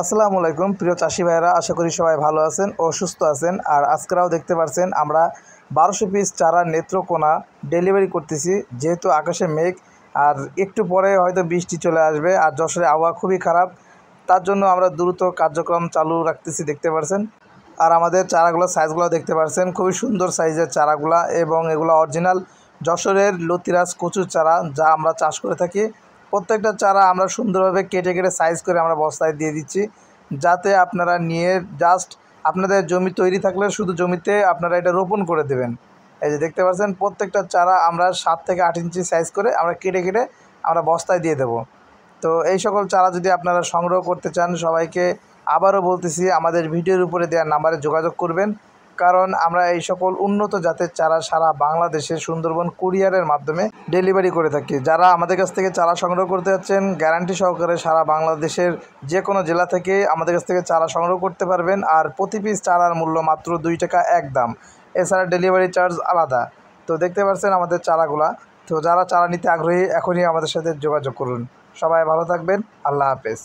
আসসালামু আলাইকুম প্রিয় চাষি ভাইরা, আশা করি সবাই ভালো আছেন ও সুস্থ আছেন। আর আজকেরাও দেখতে পাচ্ছেন আমরা 1200 পিস চারা নেত্রকোনা ডেলিভারি করতেছি। যেহেতু আকাশে মেঘ আর একটু পরে হয়তো বৃষ্টি চলে আসবে আর যশোরে আবহাওয়া খুবই খারাপ, তার জন্য আমরা দ্রুত কার্যক্রম চালু রাখতেছি। দেখতে পাচ্ছেন আর আমাদের চারাগুলো সাইজগুলো দেখতে পাচ্ছেন, খুবই সুন্দর সাইজের চারাগুলা এবং এগুলো অরিজিনাল যশোরের লতিরাজ কচুর চারা যা আমরা চাষ করে থাকি। প্রত্যেকটা চারা আমরা সুন্দরভাবে কেটে কেটে সাইজ করে আমরা বস্তায় দিয়ে দিচ্ছি, যাতে আপনারা নিয়ে জাস্ট আপনাদের জমি তৈরি থাকলে শুধু জমিতে আপনারা এটা রোপণ করে দেবেন। এই যে দেখতে পাচ্ছেন প্রত্যেকটা চারা আমরা 7 থেকে 8 ইঞ্চি সাইজ করে আমরা কেটে কেটে আমরা বস্তায় দিয়ে দেব। তো এই সকল চারা যদি আপনারা সংগ্রহ করতে চান, সবাইকে আবারও বলতেছি আমাদের ভিডিওর উপরে দেওয়া নাম্বারে যোগাযোগ করবেন, কারণ আমরা এই সকল উন্নত জাতের চারা সারা বাংলাদেশে সুন্দরবন কুরিয়ারের মাধ্যমে ডেলিভারি করে থাকি। যারা আমাদের কাছ থেকে চারা সংগ্রহ করতে যাচ্ছেন, গ্যারান্টি সহকারে সারা বাংলাদেশের যে কোনো জেলা থেকে আমাদের কাছ থেকে চারা সংগ্রহ করতে পারবেন। আর প্রতি পিস চারার মূল্য মাত্র 2 টাকা একদম, এছাড়া ডেলিভারি চার্জ আলাদা। তো দেখতে পাচ্ছেন আমাদের চারাগুলা। তো যারা চারা নিতে আগ্রহী এখনই আমাদের সাথে যোগাযোগ করুন। সবাই ভালো থাকবেন, আল্লাহ হাফেজ।